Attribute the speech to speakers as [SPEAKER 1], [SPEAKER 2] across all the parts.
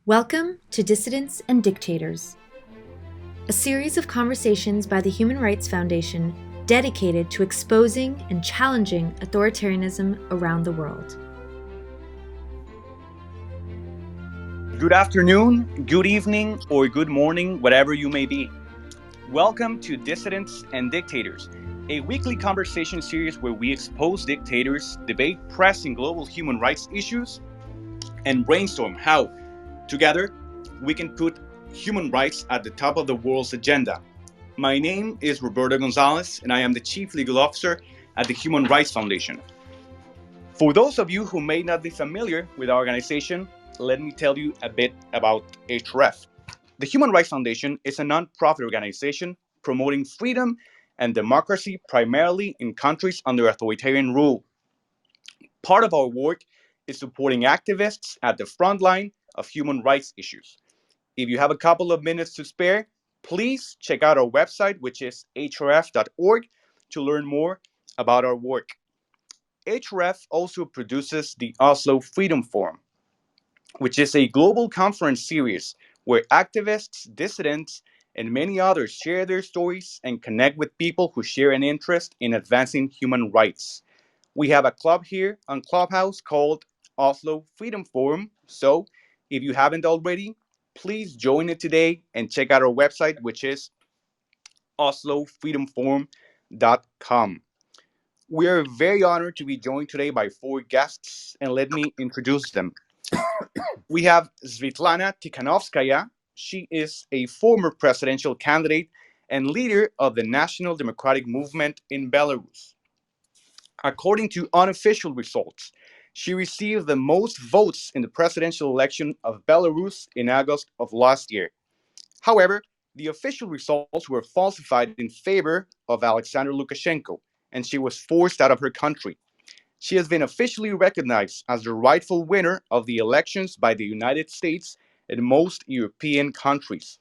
[SPEAKER 1] Welcome to Dissidents and Dictators, a series of conversations by the Human Rights Foundation dedicated to exposing and challenging authoritarianism around the world.
[SPEAKER 2] Good afternoon, good evening, or good morning, whatever you may be. Welcome to Dissidents and Dictators, a weekly conversation series where we expose dictators, debate pressing global human rights issues, and brainstorm how, together, we can put human rights at the top of the world's agenda. My name is Roberto González, and I am the Chief Legal Officer at the Human Rights Foundation. For those of you who may not be familiar with our organization, let me tell you a bit about HRF. The Human Rights Foundation is a non-profit organization promoting freedom and democracy primarily in countries under authoritarian rule. Part of our work is supporting activists at the front line of human rights issues. If you have a couple of minutes to spare, please check out our website, which is hrf.org, to learn more about our work. HRF also produces the Oslo Freedom Forum, which is a global conference series where activists, dissidents, and many others share their stories and connect with people who share an interest in advancing human rights. We have a club here on Clubhouse called Oslo Freedom Forum, so if you haven't already, please join it today and check out our website, which is oslofreedomforum.com. We are very honored to be joined today by four guests, and let me introduce them. We have Sviatlana Tsikhanouskaya. She is a former presidential candidate and leader of the National Democratic Movement in Belarus. According to unofficial results, she received the most votes in the presidential election of Belarus in August of last year. However, the official results were falsified in favor of Alexander Lukashenko, and she was forced out of her country. She has been officially recognized as the rightful winner of the elections by the United States and most European countries.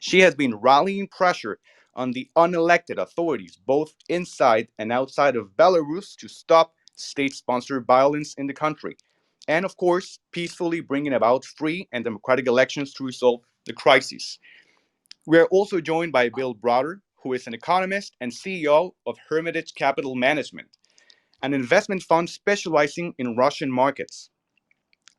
[SPEAKER 2] She has been rallying pressure on the unelected authorities, both inside and outside of Belarus, to stop state-sponsored violence in the country, and of course, peacefully bringing about free and democratic elections to resolve the crisis. We are also joined by Bill Browder, who is an economist and CEO of Hermitage Capital Management, an investment fund specializing in Russian markets.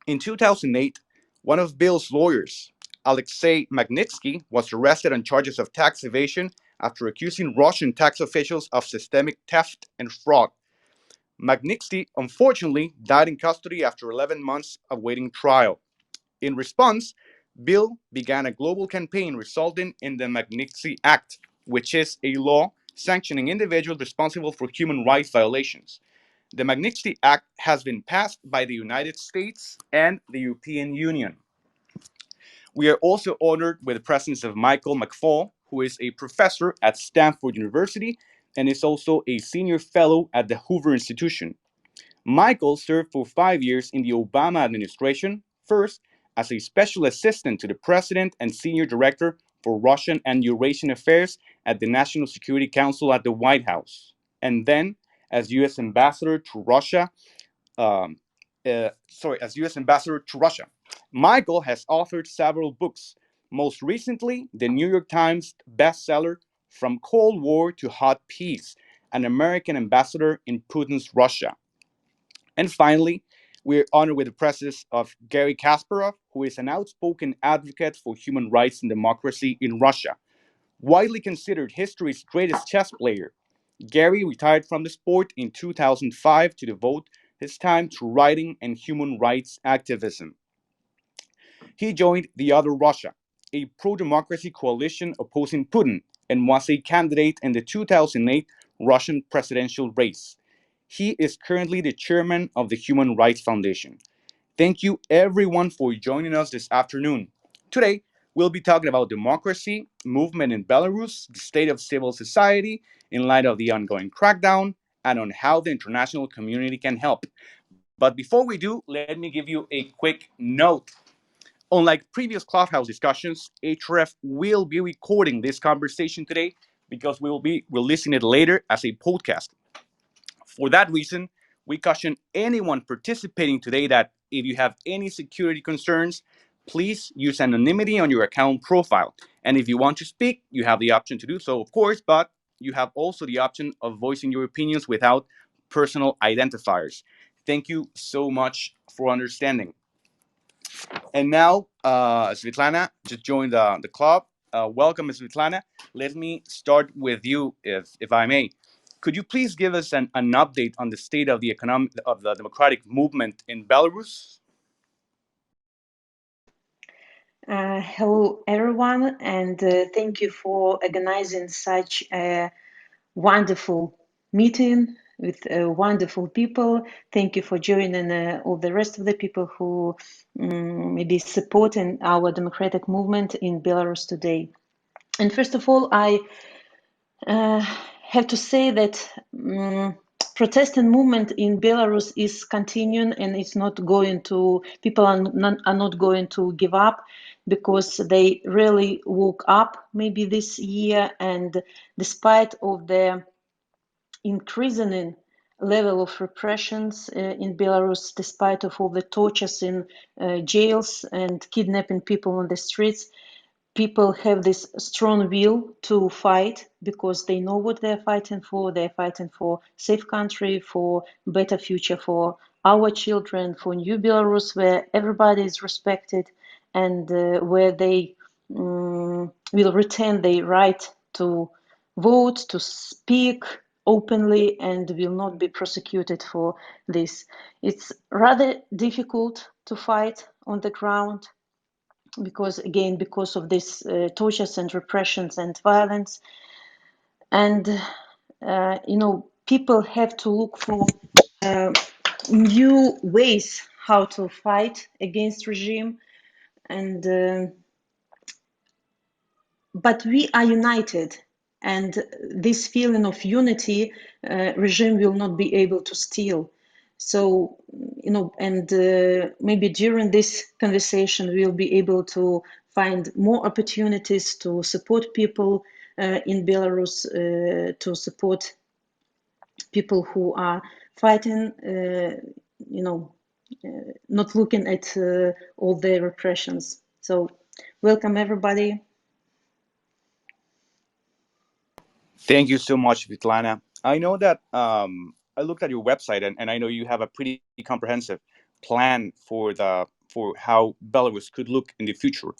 [SPEAKER 2] In 2008, one of Bill's lawyers, Alexei Magnitsky, was arrested on charges of tax evasion after accusing Russian tax officials of systemic theft and fraud. Magnitsky, unfortunately, died in custody after 11 months awaiting trial. In response, Bill began a global campaign resulting in the Magnitsky Act, which is a law sanctioning individuals responsible for human rights violations. The Magnitsky Act has been passed by the United States and the European Union. We are also honored with the presence of Michael McFaul, who is a professor at Stanford University and is also a senior fellow at the Hoover Institution. Michael served for 5 years in the Obama administration, first as a special assistant to the president and senior director for Russian and Eurasian affairs at the National Security Council at the White House, and then as U.S. ambassador to Russia. As U.S. ambassador to Russia. Michael has authored several books, most recently the New York Times bestseller From Cold War to Hot Peace, an American ambassador in Putin's Russia. And finally, we're honored with the presence of Garry Kasparov, who is an outspoken advocate for human rights and democracy in Russia. Widely considered history's greatest chess player, Garry retired from the sport in 2005 to devote his time to writing and human rights activism. He joined The Other Russia, a pro-democracy coalition opposing Putin, and was a candidate in the 2008 Russian presidential race. He is currently the chairman of the Human Rights Foundation. Thank you everyone for joining us this afternoon. Today, we'll be talking about democracy, movement in Belarus, the state of civil society in light of the ongoing crackdown, and on how the international community can help. But before we do, let me give you a quick note. Unlike previous Clubhouse discussions, HRF will be recording this conversation today because we will be releasing it later as a podcast. For that reason, we caution anyone participating today that if you have any security concerns, Please use anonymity on your account profile. And if you want to speak, you have the option to do so, of course, but you have also the option of voicing your opinions without personal identifiers. Thank you so much for understanding. And now, Svetlana just joined the club. Welcome, Svetlana. Let me start with you, if I may. Could you please give us an update on the state of the democratic movement in Belarus?
[SPEAKER 3] Hello, everyone, and thank you for organizing such a wonderful meeting with wonderful people. Thank you for joining all the rest of the people who may be supporting our democratic movement in Belarus today. And first of all, I have to say that protesting movement in Belarus is continuing, and it's not going to, people are not going to give up, because they really woke up maybe this year, and despite of the increasing level of repressions in Belarus, despite of all the tortures in jails and kidnapping people on the streets, people have this strong will to fight, because they know what they're fighting for. They're fighting for safe country, for better future for our children, for new Belarus, where everybody is respected, and where they will retain their right to vote, to speak openly, and will not be prosecuted for this. It's rather difficult to fight on the ground, because of this tortures and repressions and violence, and people have to look for new ways how to fight against regime, and but we are united, and this feeling of unity regime will not be able to steal. So, and maybe during this conversation, we'll be able to find more opportunities to support people in Belarus, to support people who are fighting, not looking at all the repressions. So, welcome everybody.
[SPEAKER 2] Thank you so much, Svetlana. I know that I looked at your website, and I know you have a pretty comprehensive plan for how Belarus could look in the future.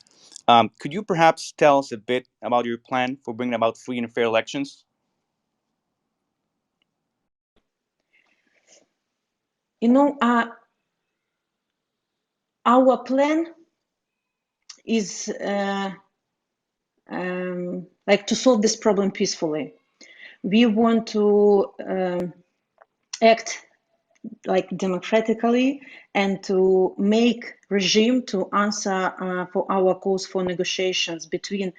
[SPEAKER 2] Could you perhaps tell us a bit about your plan for bringing about free and fair elections?
[SPEAKER 3] Our plan is like to solve this problem peacefully. We want to act like democratically, and to make regime to answer for our calls for negotiations between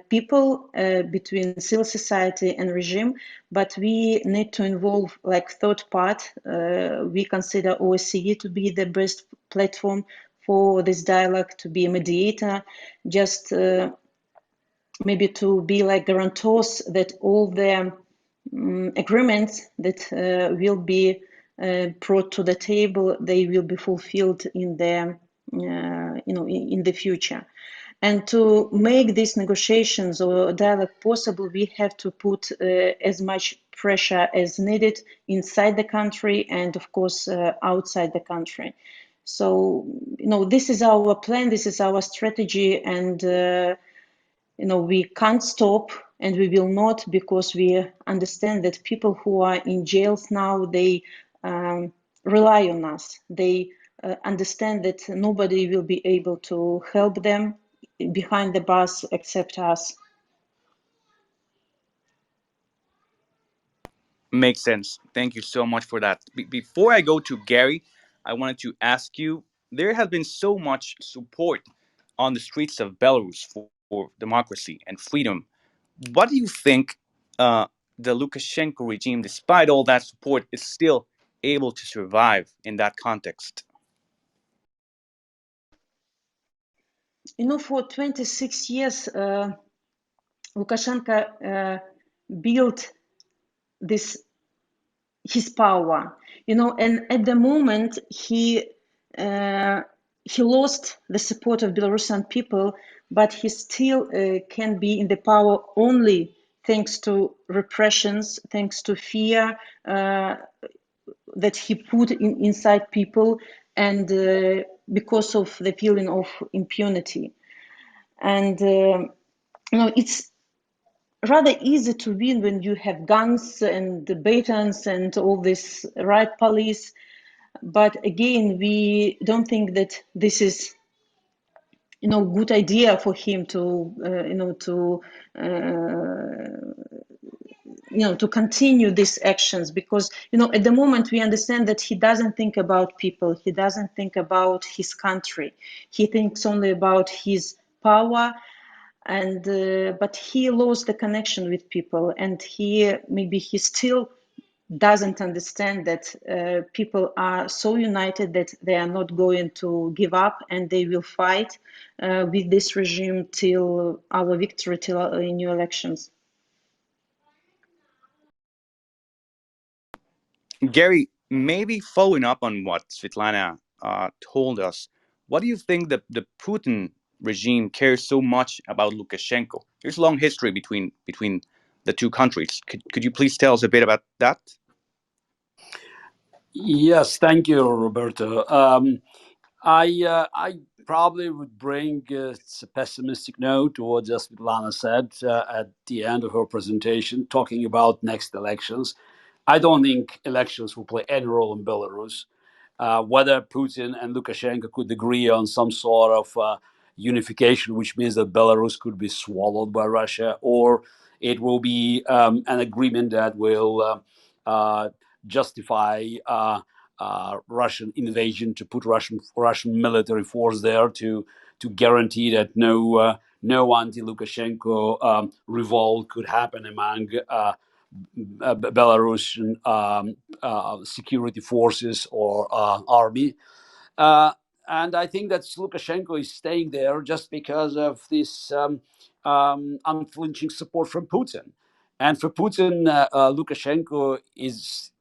[SPEAKER 3] people, between civil society and regime. But we need to involve like third part. We consider OSCE to be the best platform for this dialogue, to be a mediator, just maybe to be like guarantors that all the agreements that will be brought to the table, they will be fulfilled in the in the future. And to make these negotiations or dialogue possible, we have to put as much pressure as needed inside the country, and of course outside the country. So this is our plan, this is our strategy, and we can't stop, and we will not, because we understand that people who are in jails now, they rely on us. They understand that nobody will be able to help them behind the bars except us.
[SPEAKER 2] Makes sense. Thank you so much for that. Before I go to Garry, I wanted to ask you, there has been so much support on the streets of Belarus for democracy and freedom. What do you think the Lukashenko regime, despite all that support, is still able to survive in that context?
[SPEAKER 3] For 26 years, Lukashenko built his power, and at the moment he he lost the support of Belarusian people, but he still can be in the power only thanks to repressions, thanks to fear that he put inside people, and because of the feeling of impunity. And it's rather easy to win when you have guns and the batons and all this riot police. But again, we don't think that this is good idea for him to continue these actions, because at the moment we understand that he doesn't think about people, he doesn't think about his country, he thinks only about his power. And but he lost the connection with people, and maybe he still doesn't understand that people are so united that they are not going to give up, and they will fight with this regime till our victory, till new elections.
[SPEAKER 2] Garry, maybe following up on what Svetlana told us, what do you think the Putin regime cares so much about Lukashenko? There's a long history between the two countries. Could you please tell us a bit about that?
[SPEAKER 4] Yes, thank you, Roberto. I probably would bring a pessimistic note to what Svetlana said at the end of her presentation, talking about next elections. I don't think elections will play any role in Belarus. Whether Putin and Lukashenko could agree on some sort of unification, which means that Belarus could be swallowed by Russia, or it will be an agreement that will justify Russian invasion, to put Russian military force there to guarantee that no anti-Lukashenko revolt could happen among Belarusian security forces or army. And I think that Lukashenko is staying there just because of this unflinching support from Putin. And for Putin, Lukashenko is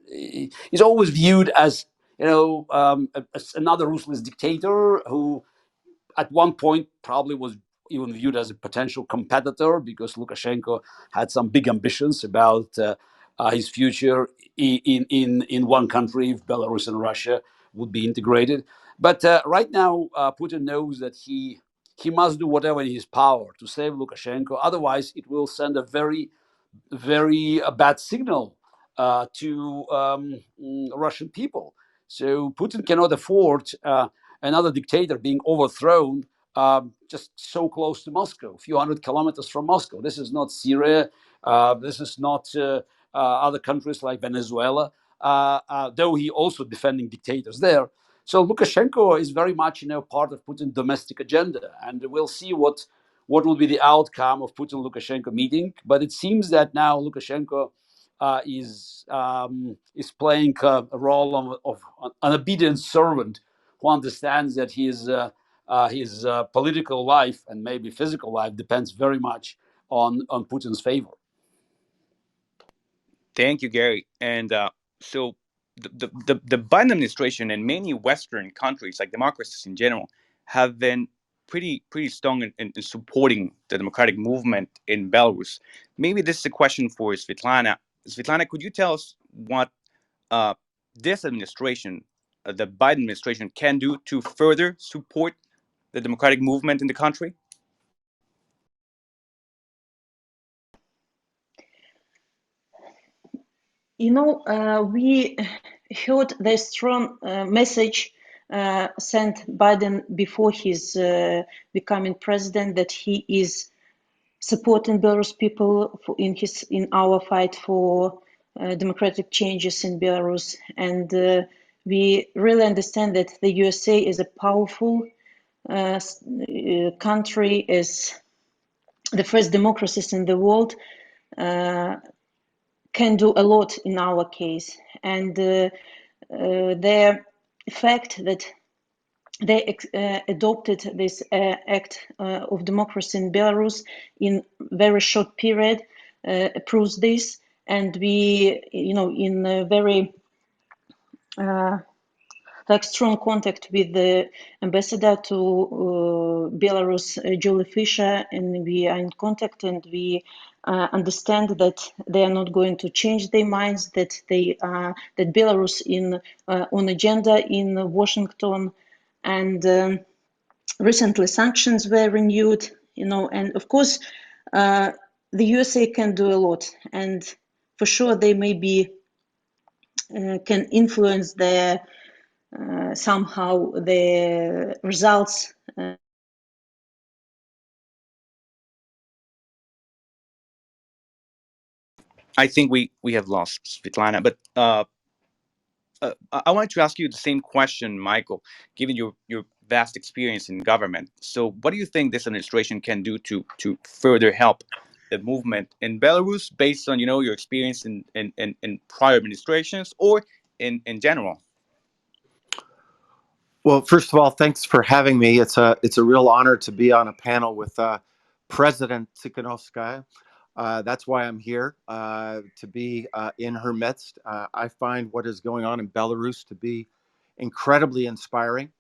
[SPEAKER 4] always viewed as as another ruthless dictator who at one point probably was even viewed as a potential competitor, because Lukashenko had some big ambitions about his future in one country, if Belarus and Russia would be integrated. But right now, Putin knows that he must do whatever in his power to save Lukashenko. Otherwise, it will send a very bad signal to Russian people. So Putin cannot afford another dictator being overthrown just so close to Moscow, a few hundred kilometers from Moscow. This is not Syria. This is not other countries like Venezuela, though he also defending dictators there. So Lukashenko is very much, part of Putin's domestic agenda, and we'll see what will be the outcome of Putin-Lukashenko meeting. But it seems that now Lukashenko is playing a role of an obedient servant who understands that his political life and maybe physical life depends very much on Putin's favor.
[SPEAKER 2] Thank you, Garry. And so the Biden administration and many Western countries, like democracies in general, have been pretty strong in supporting the democratic movement in Belarus. Maybe this is a question for Svetlana. Svetlana, could you tell us what this administration, the Biden administration, can do to further support the democratic movement in the country?
[SPEAKER 3] We heard the strong message sent Biden before his becoming president, that he is supporting Belarus people in our fight for democratic changes in Belarus. And we really understand that the USA is a powerful country, is the first democracies in the world, can do a lot in our case. And the fact that they adopted this act of democracy in Belarus in very short period proves this. And we, in a very like strong contact with the ambassador to Belarus, Julie Fisher, and we are in contact, and we understand that they are not going to change their minds, that that Belarus in on agenda in Washington, and recently sanctions were renewed, and of course the USA can do a lot, and for sure they maybe can influence their somehow the results.
[SPEAKER 2] I think we have lost Svetlana, but I wanted to ask you the same question, Michael, given your vast experience in government. So what do you think this administration can do to further help the movement in Belarus based on, your experience in prior administrations or in general?
[SPEAKER 5] Well, first of all, thanks for having me. It's a real honor to be on a panel with President Tikhanovskaya. That's why I'm here, to be in her midst. I find what is going on in Belarus to be incredibly inspiring.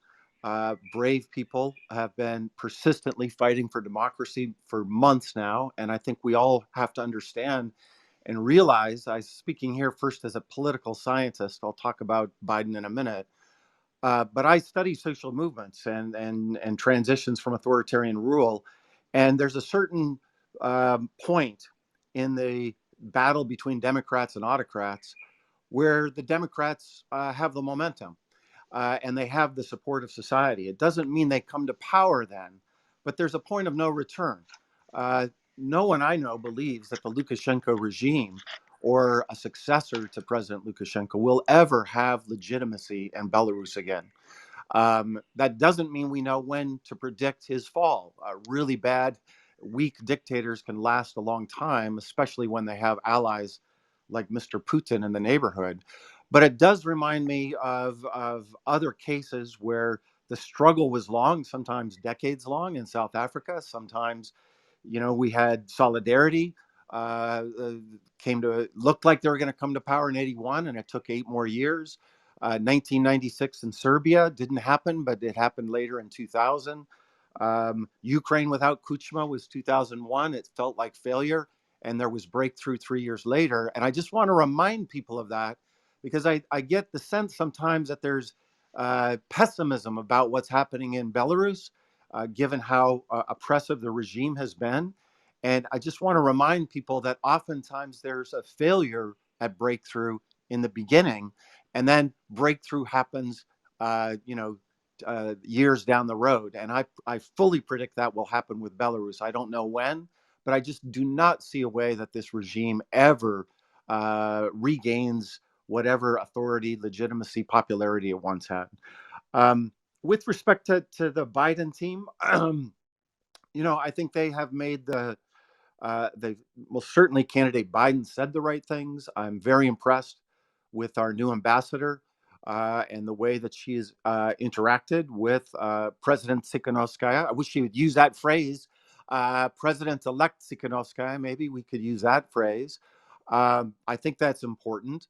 [SPEAKER 5] Brave people have been persistently fighting for democracy for months now, and I think we all have to understand and realize, I'm speaking here first as a political scientist, I'll talk about Biden in a minute, but I study social movements and transitions from authoritarian rule, and there's a certain point in the battle between Democrats and autocrats where the Democrats have the momentum, and they have the support of society. It doesn't mean they come to power then, but there's a point of no return. No one I know believes that the Lukashenko regime or a successor to President Lukashenko will ever have legitimacy in Belarus again. That doesn't mean we know when to predict his fall. Really bad, weak dictators can last a long time, especially when they have allies like Mr. Putin in the neighborhood. But it does remind me of other cases where the struggle was long, sometimes decades long in South Africa. Sometimes, we had Solidarity, looked like they were going to come to power in 81, and it took 8 more years. 1996 in Serbia didn't happen, but it happened later in 2000. Ukraine without Kuchma was 2001. It felt like failure, and there was breakthrough 3 years later. And I just want to remind people of that, because I get the sense sometimes that there's pessimism about what's happening in Belarus, given how oppressive the regime has been. And I just want to remind people that oftentimes there's a failure at breakthrough in the beginning, and then breakthrough happens, years down the road. And I fully predict that will happen with Belarus. I don't know when, but I just do not see a way that this regime ever regains whatever authority, legitimacy, popularity it once had. With respect to the Biden team, I think they have made certainly candidate Biden said the right things. I'm very impressed with our new ambassador and the way that she has interacted with President Tsikhanouskaya. I wish she would use that phrase, President-elect Tsikhanouskaya. Maybe we could use that phrase. I think that's important.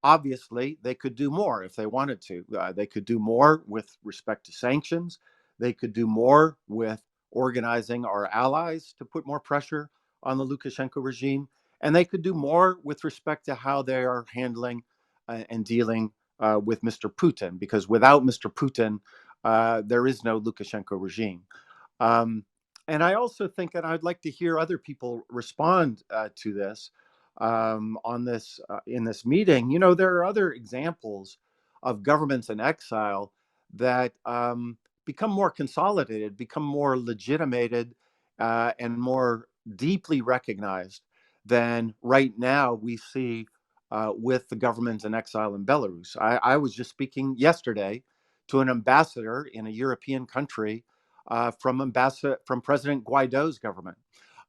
[SPEAKER 5] Obviously, they could do more if they wanted to. They could do more with respect to sanctions. They could do more with organizing our allies to put more pressure on the Lukashenko regime. And they could do more with respect to how they are handling and dealing with Mr. Putin, because without Mr. Putin, there is no Lukashenko regime. And I also think, and I'd like to hear other people respond to this on this in this meeting. There are other examples of governments in exile that become more consolidated, become more legitimated, and more deeply recognized than right now we see with the governments in exile in Belarus. I was just speaking yesterday to an ambassador in a European country from President Guaido's government.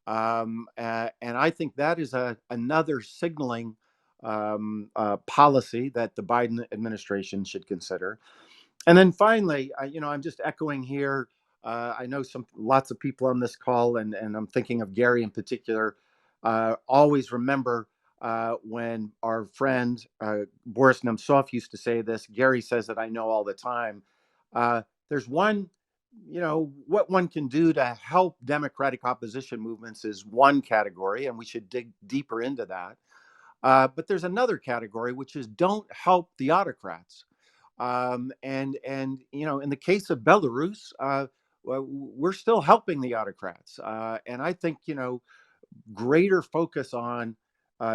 [SPEAKER 5] And I think that is another signaling policy that the Biden administration should consider. And then finally, I'm just echoing here. I know lots of people on this call, and I'm thinking of Garry in particular. Always remember when our friend Boris Nemtsov used to say this. Garry says that I know all the time. There's one, what one can do to help democratic opposition movements is one category, and we should dig deeper into that. But there's another category, which is don't help the autocrats. And in the case of Belarus, we're still helping the autocrats. And I think, greater focus on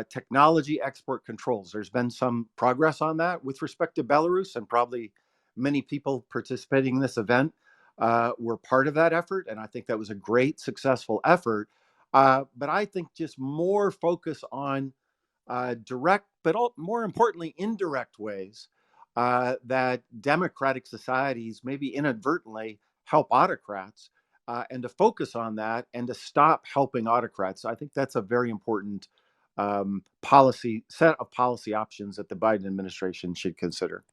[SPEAKER 5] technology export controls. There's been some progress on that with respect to Belarus, and probably many people participating in this event were part of that effort. And I think that was a great, successful effort. But I think just more focus on direct, but more importantly, indirect ways that democratic societies maybe inadvertently help autocrats, and to focus on that and to stop helping autocrats. I think that's a very important set of policy options that the Biden administration should consider.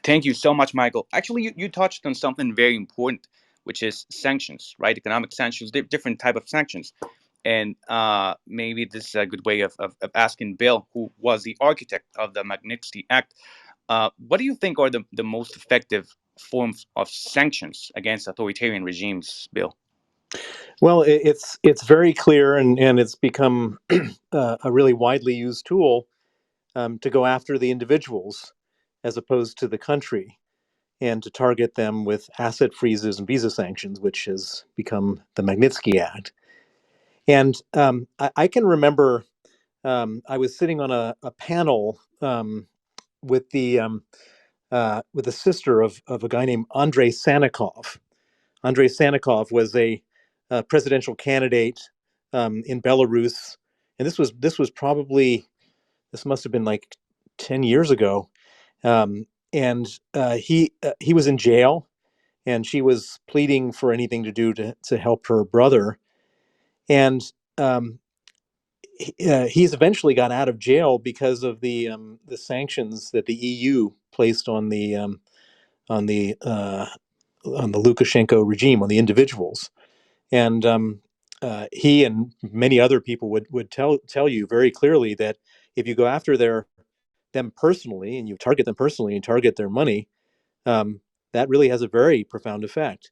[SPEAKER 2] Thank you so much, Michael. Actually, you touched on something very important, which is sanctions, right? Economic sanctions, different type of sanctions. And maybe this is a good way of asking Bill, who was the architect of the Magnitsky Act, what do you think are the most effective forms of sanctions against authoritarian regimes, Bill?
[SPEAKER 6] Well, it's very clear, and it's become a really widely used tool to go after the individuals as opposed to the country, and to target them with asset freezes and visa sanctions, which has become the Magnitsky Act. And I can remember I was sitting on a panel with the sister of a guy named Andrei Sanikov. Andrei Sanikov was a presidential candidate in Belarus, and this must have been like 10 years ago, and he was in jail, and she was pleading for anything to do to help her brother, and he's eventually got out of jail because of the sanctions that the EU placed on the Lukashenko regime, on the individuals. And he and many other people would tell you very clearly that if you go after them personally, and you target them personally and target their money, that really has a very profound effect.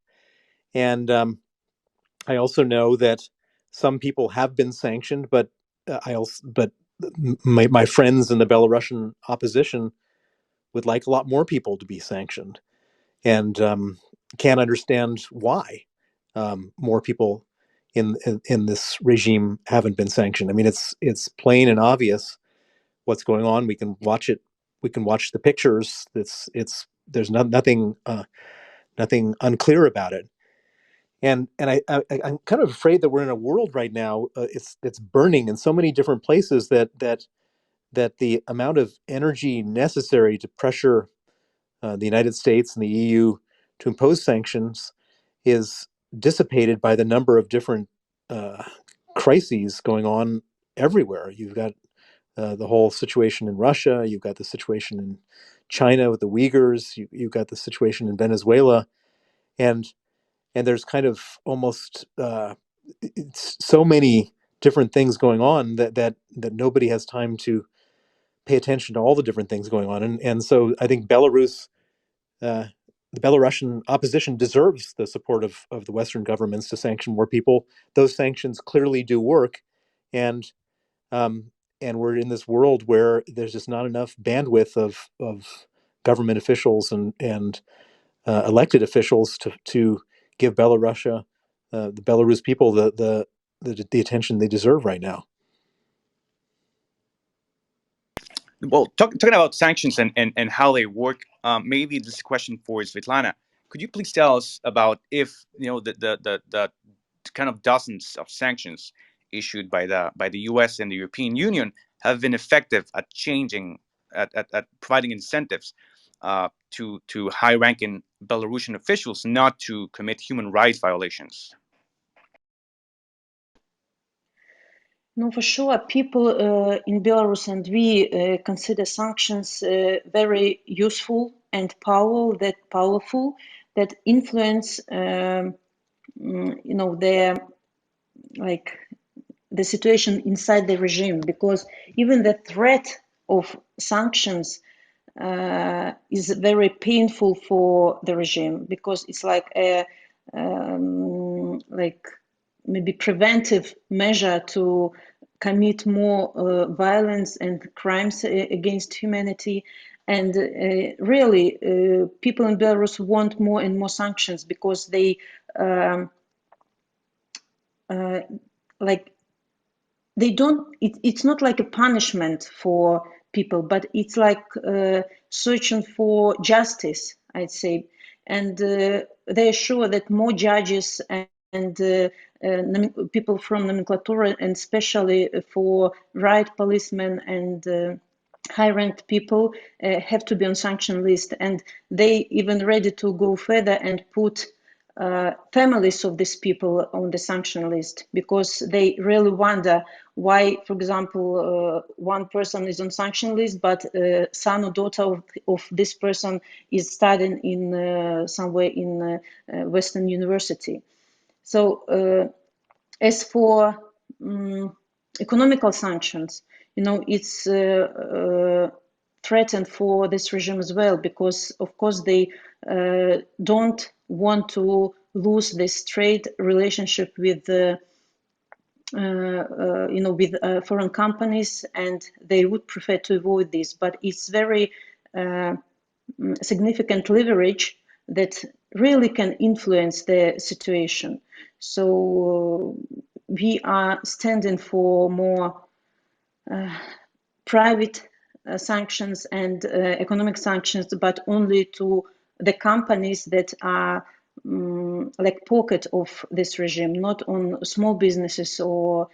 [SPEAKER 6] And I also know that some people have been sanctioned, but my friends in the Belarusian opposition would like a lot more people to be sanctioned, and can't understand why more people in this regime haven't been sanctioned. I mean, it's plain and obvious what's going on. We can watch it. We can watch the pictures. There's nothing unclear about it. And I'm kind of afraid that we're in a world right now. It's burning in so many different places that the amount of energy necessary to pressure the United States and the EU to impose sanctions is dissipated by the number of different crises going on everywhere. You've got the whole situation in Russia. You've got the situation in China with the Uyghurs. You've got the situation in Venezuela, and there's kind of almost so many different things going on that nobody has time to pay attention to all the different things going on. And so I think Belarus, the Belarusian opposition deserves the support of the Western governments to sanction more people. Those sanctions clearly do work, and we're in this world where there's just not enough bandwidth of government officials and elected officials to give the Belarus people the attention they deserve right now.
[SPEAKER 2] Well, talking about sanctions and how they work, maybe this question for Svetlana. Could you please tell us about if the kind of dozens of sanctions issued by the U.S. and the European Union have been effective at changing, at providing incentives to high-ranking Belarusian officials not to commit human rights violations?
[SPEAKER 3] No, for sure, people in Belarus and we consider sanctions very useful and powerful that influence, their like the situation inside the regime, because even the threat of sanctions is very painful for the regime, because it's like a like maybe preventive measure to commit more violence and crimes against humanity. And really, people in Belarus want more and more sanctions, because they like they don't. It's not like a punishment for people, but it's like searching for justice, I'd say. And they're sure that more judges and people from nomenclatura, and especially for riot policemen and high-ranked people, have to be on sanction list. And they even ready to go further and put families of these people on the sanction list, because they really wonder why, for example, one person is on sanction list, but son or daughter of this person is studying in somewhere in Western university. So as for economical sanctions, it's threatened for this regime as well, because of course they don't want to lose this trade relationship with with foreign companies, and they would prefer to avoid this. But it's very significant leverage that really can influence the situation. So we are standing for more private sanctions and economic sanctions, but only to the companies that are like pocket of this regime, not on small businesses or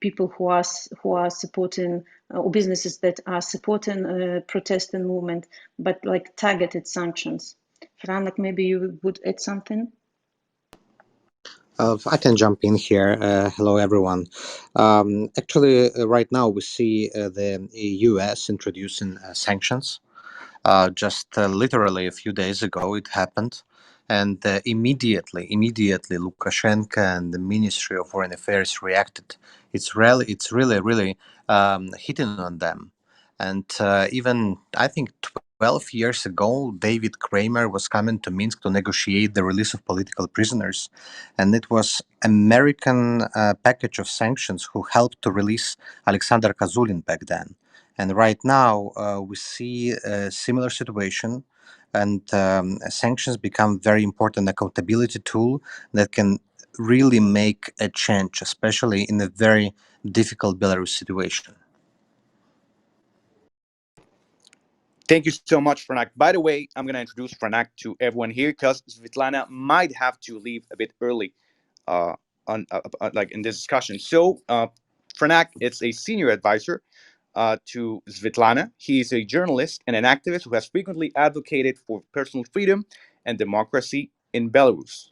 [SPEAKER 3] people who are supporting or businesses that are supporting protesting movement, but like targeted sanctions. Franek, maybe you would add something.
[SPEAKER 7] I can jump in here. Hello, everyone. Actually, right now we see the U.S. introducing sanctions. Just literally a few days ago, it happened, and immediately, Lukashenko and the Ministry of Foreign Affairs reacted. It's really hitting on them, and even I think 12 years ago, David Kramer was coming to Minsk to negotiate the release of political prisoners, and it was American package of sanctions who helped to release Alexander Kazulin back then. And right now, we see a similar situation, and sanctions become very important accountability tool that can really make a change, especially in a very difficult Belarus situation.
[SPEAKER 2] Thank you so much, Franak. By the way, I'm going to introduce Franak to everyone here because Svetlana might have to leave a bit early uh, like in this discussion. So, Franak is a senior advisor to Svetlana. He is a journalist and an activist who has frequently advocated for personal freedom and democracy in Belarus.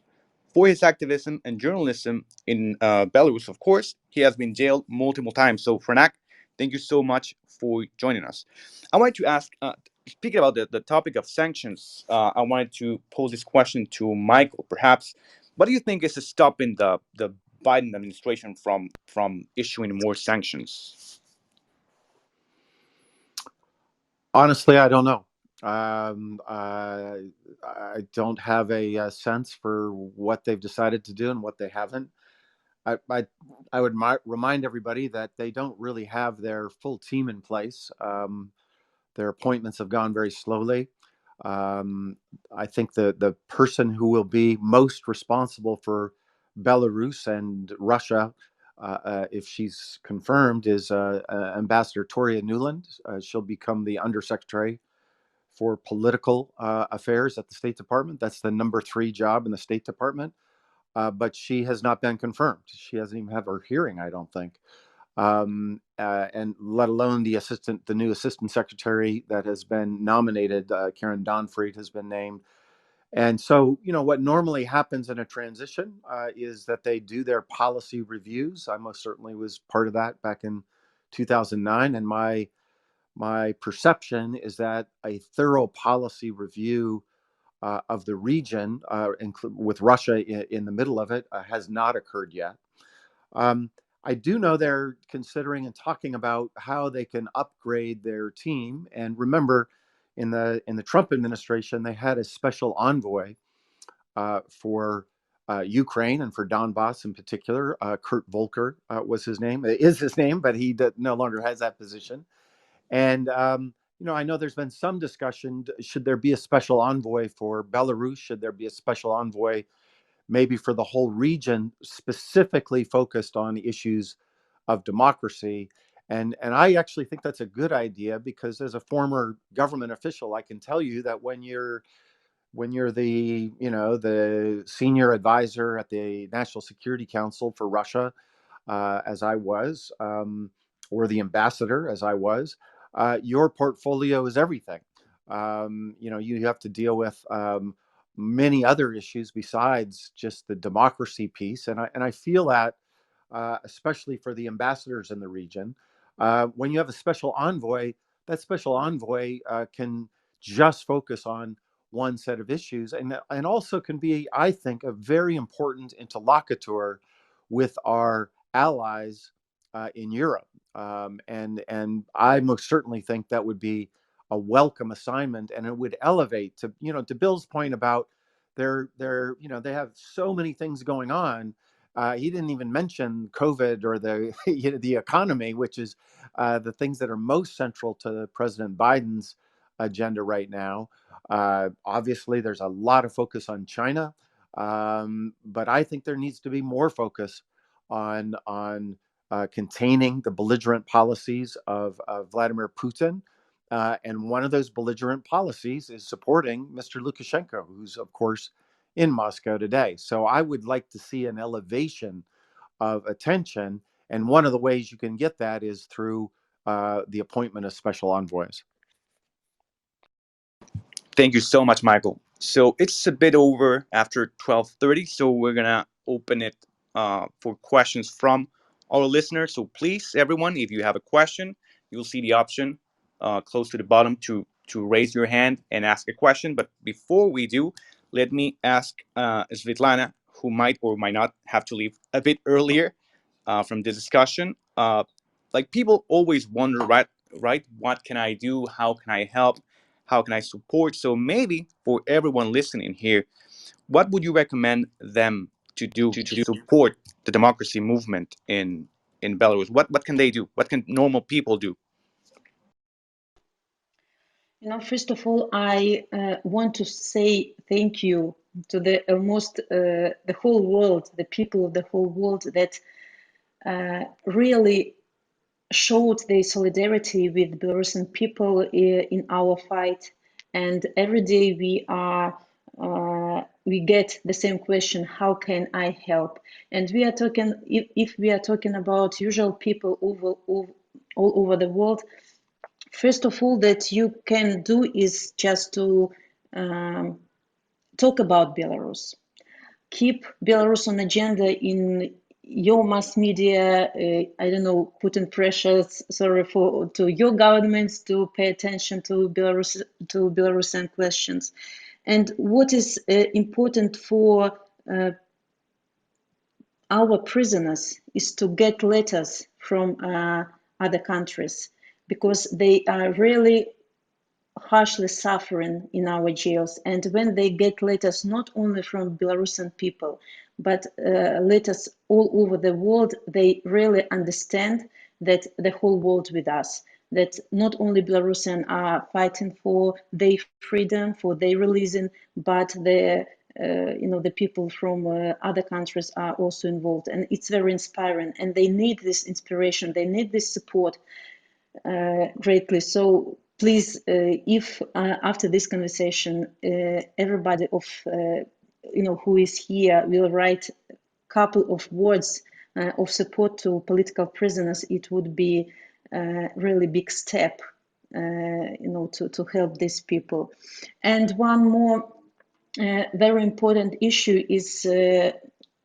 [SPEAKER 2] For his activism and journalism in Belarus, of course, he has been jailed multiple times. So, Franak, thank you so much for joining us. I wanted to ask, speaking about the topic of sanctions, I wanted to pose this question to Michael. Perhaps, what do you think is stopping the Biden administration from issuing more sanctions?
[SPEAKER 5] Honestly, I don't know. I don't have a sense for what they've decided to do and what they haven't. I would remind everybody that they don't really have their full team in place. Their appointments have gone very slowly. I think the person who will be most responsible for Belarus and Russia, if she's confirmed, is Ambassador Toria Nuland. She'll become the Undersecretary for Political Affairs at the State Department. That's the number 3 job in the State Department. But she has not been confirmed. She hasn't even had her hearing, I don't think. And let alone the new assistant secretary that has been nominated, Karen Donfried has been named. And so, what normally happens in a transition is that they do their policy reviews. I most certainly was part of that back in 2009. And my perception is that a thorough policy review of the region, with Russia in the middle of it, has not occurred yet. I do know they're considering and talking about how they can upgrade their team. And remember, in the Trump administration, they had a special envoy for Ukraine and for Donbass in particular. Kurt Volker was his name, is his name, but he no longer has that position. And I know there's been some discussion: should there be a special envoy for Belarus? Should there be a special envoy maybe for the whole region, specifically focused on issues of democracy? And I actually think that's a good idea, because as a former government official, I can tell you that when you're the senior advisor at the National Security Council for Russia, as I was, or the ambassador, as I was, your portfolio is everything. You have to deal with many other issues besides just the democracy piece, and I feel that, especially for the ambassadors in the region, when you have a special envoy, that special envoy can just focus on one set of issues, and also can be, I think, a very important interlocutor with our allies in Europe. And I most certainly think that would be a welcome assignment, and it would elevate to Bill's point about they have so many things going on. He didn't even mention COVID or the the economy, which is the things that are most central to President Biden's agenda right now. Obviously, there's a lot of focus on China, but I think there needs to be more focus on containing the belligerent policies of Vladimir Putin. And one of those belligerent policies is supporting Mr. Lukashenko, who's, of course, in Moscow today. So I would like to see an elevation of attention. And one of the ways you can get that is through the appointment of special envoys.
[SPEAKER 2] Thank you so much, Michael. So it's a bit over after 12:30, so we're gonna open it for questions from our listeners. So please, everyone, if you have a question, you'll see the option close to the bottom to raise your hand and ask a question. But before we do, let me ask Svetlana, who might or might not have to leave a bit earlier from the discussion. Like, people always wonder, right? What can I do? How can I help? How can I support? So maybe for everyone listening here, what would you recommend them to do to support the democracy movement in Belarus? What can they do? What can normal people do?
[SPEAKER 3] First of all, I want to say thank you to the whole world, the people of the whole world that really showed their solidarity with Belarusian people in our fight. And every day we get the same question: how can I help? And we are talking, if we are talking about usual people all over the world, first of all, that you can do is just to talk about Belarus. Keep Belarus on agenda in your mass media. I don't know, putting pressures, to your governments to pay attention to Belarusian questions. And what is important for our prisoners is to get letters from other countries, because they are really harshly suffering in our jails. And when they get letters not only from Belarusian people, but letters all over the world, they really understand that the whole world with us, that not only Belarusians are fighting for their freedom, for their releasing, but the people from other countries are also involved. And it's very inspiring, and they need this inspiration, they need this support greatly. So please, if after this conversation, everybody who is here will write a couple of words of support to political prisoners, it would be a really big step, to help these people. And one more very important issue is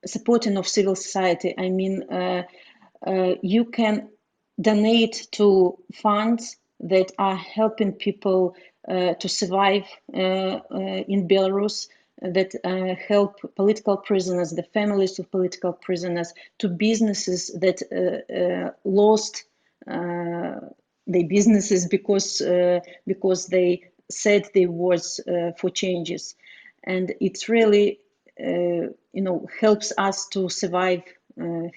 [SPEAKER 3] supporting of civil society. I mean, you can donate to funds that are helping people to survive in Belarus. that help political prisoners, the families of political prisoners, to businesses that lost their businesses because they said they was for changes, and it's really helps us to survive.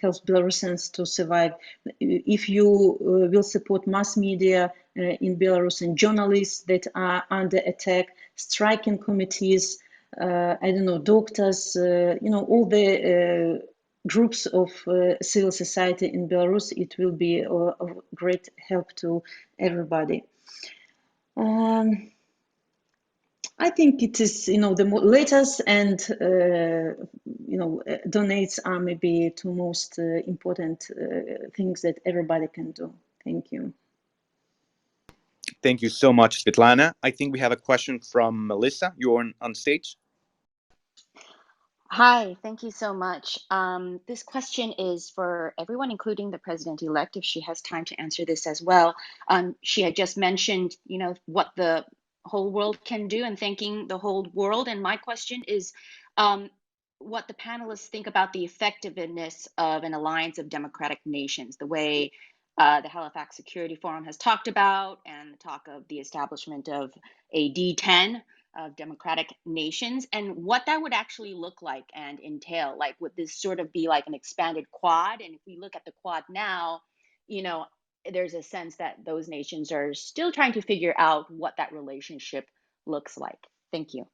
[SPEAKER 3] Helps Belarusians to survive. If you will support mass media in Belarus and journalists that are under attack, striking committees, I don't know, doctors, all the groups of civil society in Belarus, it will be of great help to everybody. I think it is, the latest and, donates are maybe two most important things that everybody can do. Thank you.
[SPEAKER 2] Thank you so much, Svetlana. I think we have a question from Melissa. You're on stage.
[SPEAKER 8] Hi, thank you so much. This question is for everyone, including the president-elect, if she has time to answer this as well. She had just mentioned, what the whole world can do and thanking the whole world. And my question is what the panelists think about the effectiveness of an alliance of democratic nations, the way the Halifax Security Forum has talked about, and the talk of the establishment of a D10 of democratic nations, and what that would actually look like and entail. Like, would this sort of be like an expanded Quad? And if we look at the Quad now, there's a sense that those nations are still trying to figure out what that relationship looks like. Thank you.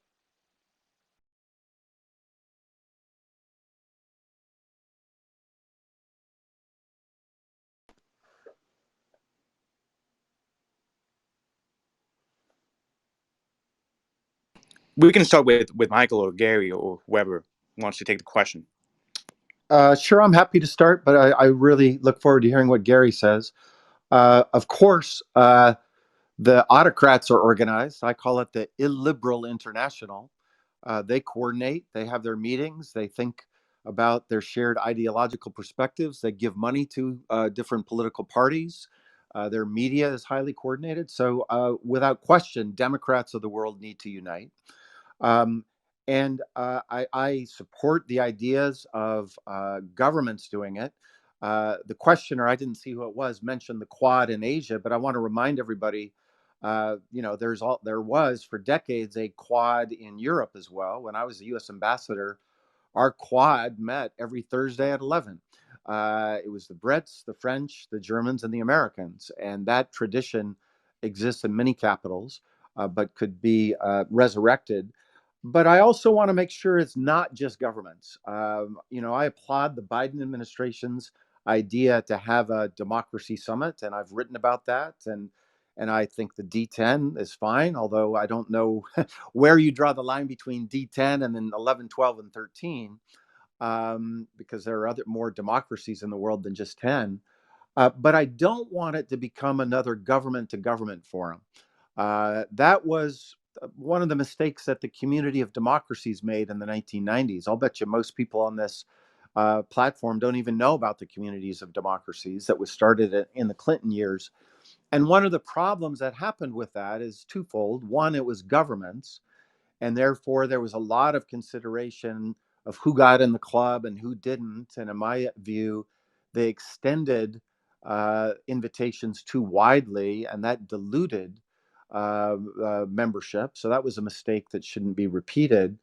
[SPEAKER 2] We can start with Michael or Gary or whoever wants to take the question.
[SPEAKER 5] Sure, I'm happy to start, but I really look forward to hearing what Garry says. Of course, the autocrats are organized. I call it the illiberal international. They coordinate, they have their meetings, they think about their shared ideological perspectives, they give money to different political parties. Their media is highly coordinated. So without question, Democrats of the world need to unite. And I support the ideas of governments doing it. The questioner, I didn't see who it was, mentioned the Quad in Asia, but I want to remind everybody, there was for decades a Quad in Europe as well. When I was the U.S. ambassador, our Quad met every Thursday at 11. It was the Brits, the French, the Germans, and the Americans, and that tradition exists in many capitals, but could be resurrected. But I also want to make sure it's not just governments. I applaud the Biden administration's idea to have a democracy summit, and I've written about that. And I think the D10 is fine, although I don't know where you draw the line between D10 and then 11, 12, and 13, because there are other more democracies in the world than just 10. But I don't want it to become another government-to-government forum. That was one of the mistakes that the community of democracies made in the 1990s. I'll bet you most people on this platform don't even know about the communities of democracies that was started in the Clinton years. And one of the problems that happened with that is twofold. One, it was governments, and therefore there was a lot of consideration of who got in the club and who didn't. And in my view, they extended invitations too widely, and that diluted membership. So that was a mistake that shouldn't be repeated.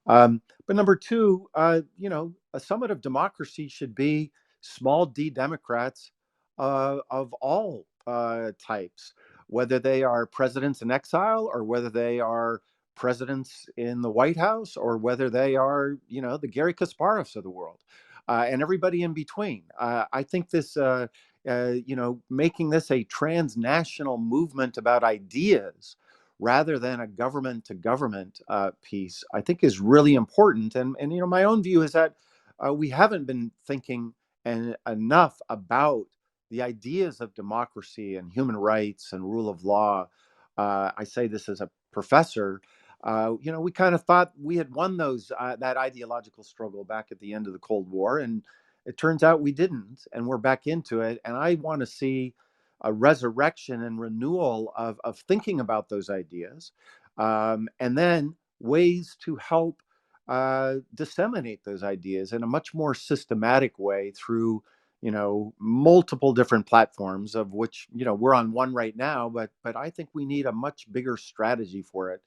[SPEAKER 5] But number two, a summit of democracy should be small d Democrats of all types, whether they are presidents in exile or whether they are presidents in the White House or whether they are, the Garry Kasparovs of the world, and everybody in between. I think this making this a transnational movement about ideas rather than a government to government piece, I think is really important. And my own view is that we haven't been thinking enough about the ideas of democracy and human rights and rule of law. I say this as a professor. We kind of thought we had won that ideological struggle back at the end of the Cold War, and it turns out we didn't, and we're back into it. And I want to see a resurrection and renewal of thinking about those ideas, and then ways to help disseminate those ideas in a much more systematic way through, multiple different platforms, of which, we're on one right now, but I think we need a much bigger strategy for it.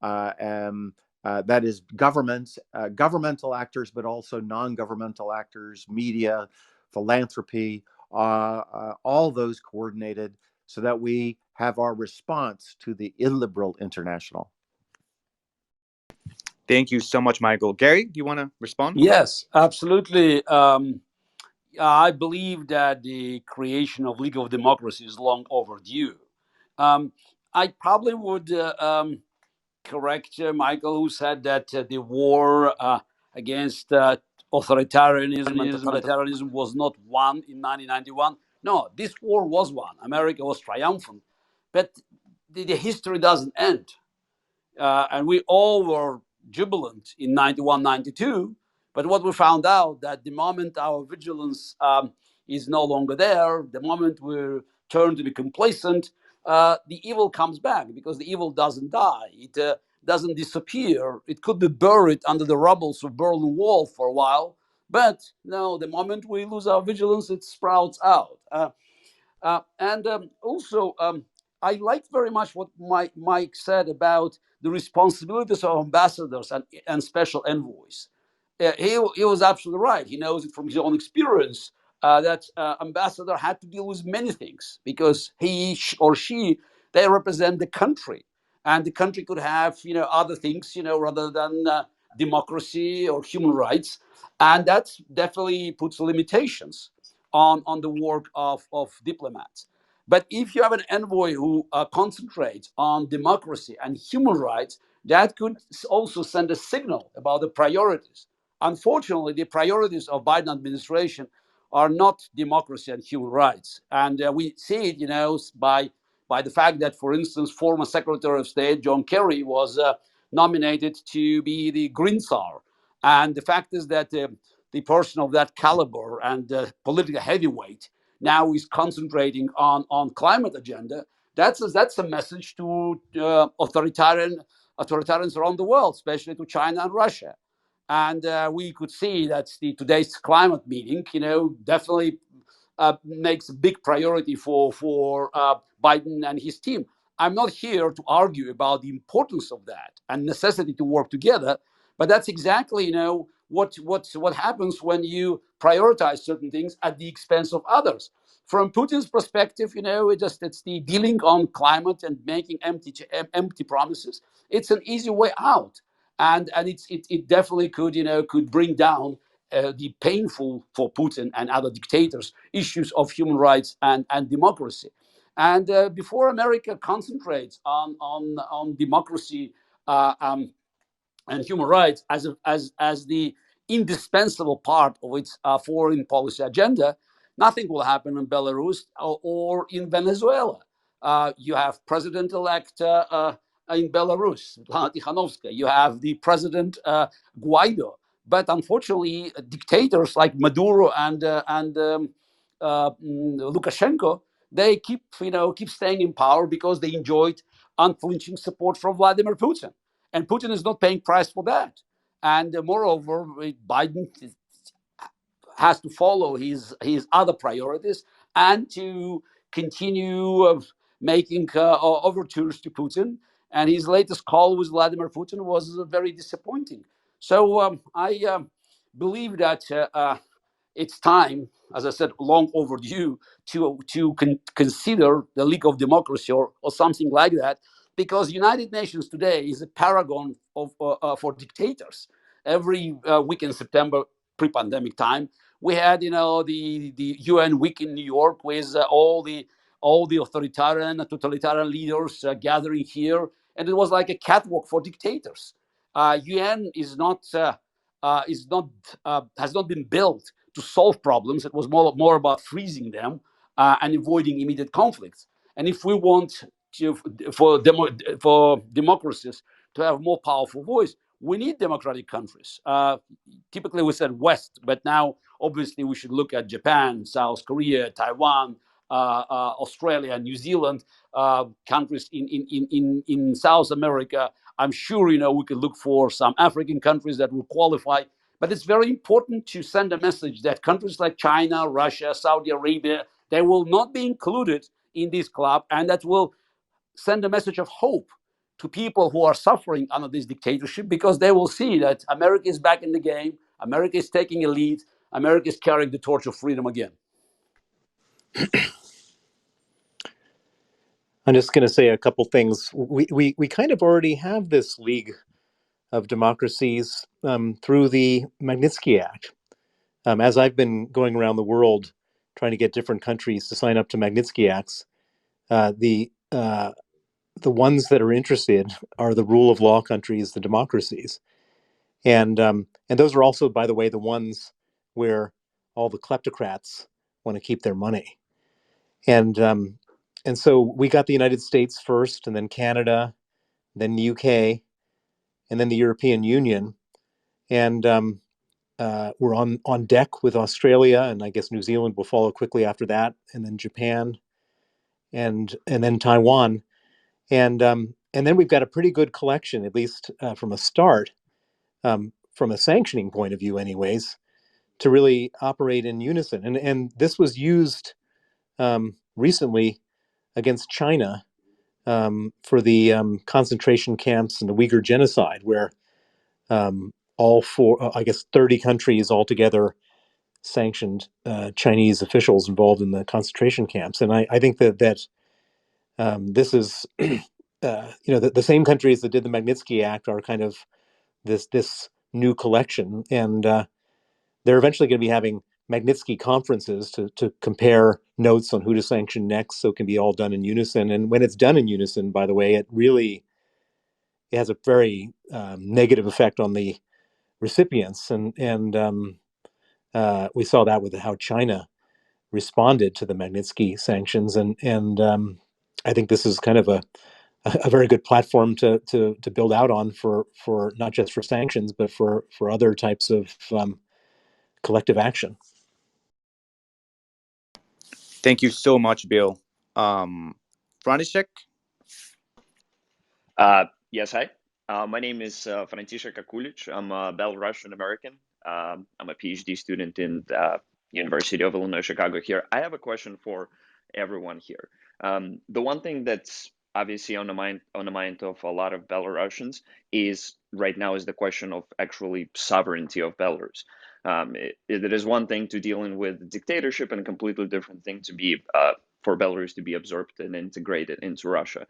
[SPEAKER 5] That is governments, governmental actors, but also non-governmental actors, media, philanthropy, all those coordinated so that we have our response to the illiberal international.
[SPEAKER 2] Thank you so much, Michael. Garry, do you want to respond?
[SPEAKER 4] Yes, absolutely. I believe that the creation of League of Democracy is long overdue. I probably would correct Michael, who said that the war against authoritarianism and totalitarianism was not won in 1991. No, this war was won. America was triumphant, but the history doesn't end. And we all were jubilant in 91, 92. But what we found out that the moment our vigilance is no longer there, the moment we turn to be complacent, the evil comes back, because the evil doesn't die. It doesn't disappear. It could be buried under the rubbles of Berlin Wall for a while. But no, the moment we lose our vigilance, it sprouts out. Also, I liked very much what Mike said about the responsibilities of ambassadors and special envoys. He was absolutely right. He knows it from his own experience that ambassador had to deal with many things, because he or she, they represent the country, and the country could have other things rather than democracy or human rights, and that definitely puts limitations on the work of diplomats. But if you have an envoy who concentrates on democracy and human rights, that could also send a signal about the priorities. Unfortunately, the priorities of Biden administration are not democracy and human rights, and we see it, by the fact that, for instance, former Secretary of State John Kerry was nominated to be the Green Tsar, and the fact is that the person of that caliber and political heavyweight now is concentrating on climate agenda. That's a message to authoritarians around the world, especially to China and Russia. And we could see that today's climate meeting, definitely makes a big priority for Biden and his team. I'm not here to argue about the importance of that and necessity to work together, but that's exactly what happens when you prioritize certain things at the expense of others. From Putin's perspective, it's the dealing on climate and making empty promises. It's an easy way out, and it definitely could bring down the painful for Putin and other dictators issues of human rights and democracy. And before America concentrates on democracy and human rights as the indispensable part of its foreign policy agenda, nothing will happen in Belarus or in Venezuela. You have President-elect in Belarus, Sviatlana Tsikhanouskaya. You have the President Guaido. But unfortunately, dictators like Maduro and Lukashenko, they keep staying in power because they enjoyed unflinching support from Vladimir Putin. And Putin is not paying price for that. And moreover, Biden has to follow his other priorities and to continue making overtures to Putin. And his latest call with Vladimir Putin was very disappointing. So I believe that it's time, as I said, long overdue to consider the League of Democracy or something like that, because United Nations today is a paragon of for dictators. Every week in September, pre-pandemic time, we had the UN week in New York with all the authoritarian and totalitarian leaders gathering here, and it was like a catwalk for dictators. UN is not has not been built to solve problems. It was more about freezing them and avoiding immediate conflicts. And if we want for democracies to have more powerful voice, we need democratic countries. Typically, we said West, but now obviously we should look at Japan, South Korea, Taiwan, Australia, New Zealand, countries in South America, I'm sure, we could look for some African countries that will qualify. But it's very important to send a message that countries like China, Russia, Saudi Arabia, they will not be included in this club, and that will send a message of hope to people who are suffering under this dictatorship, because they will see that America is back in the game, America is taking a lead, America is carrying the torch of freedom again.
[SPEAKER 6] I'm just going to say a couple things. We kind of already have this League of Democracies through the Magnitsky Act. As I've been going around the world trying to get different countries to sign up to Magnitsky Acts, the ones that are interested are the rule of law countries, the democracies, and those are also, by the way, the ones where all the kleptocrats want to keep their money, and so we got the United States first, and then Canada, then the UK, and then the European Union, and we're on deck with Australia, and I guess New Zealand will follow quickly after that, and then Japan, and then Taiwan, and then we've got a pretty good collection, at least from a start, from a sanctioning point of view, anyways, to really operate in unison. And this was used recently against China for the concentration camps and the Uyghur genocide, where all 30 countries altogether sanctioned Chinese officials involved in the concentration camps. And I think that this is, the same countries that did the Magnitsky Act are kind of this new collection, and they're eventually going to be having Magnitsky conferences to compare notes on who to sanction next, so it can be all done in unison. And when it's done in unison, by the way, it has a very negative effect on the recipients, and we saw that with how China responded to the Magnitsky sanctions, and I think this is kind of a very good platform to build out on for not just for sanctions, but for other types of collective action.
[SPEAKER 2] Thank you so much, Bill. František?
[SPEAKER 9] Yes, hi. My name is František Akulic. I'm a Belarusian American. I'm a PhD student in the University of Illinois Chicago here. I have a question for everyone here. The one thing that's obviously on the mind of a lot of Belarusians is right now is the question of actually sovereignty of Belarus. It is one thing to dealing with dictatorship, and a completely different thing to be for Belarus to be absorbed and integrated into Russia.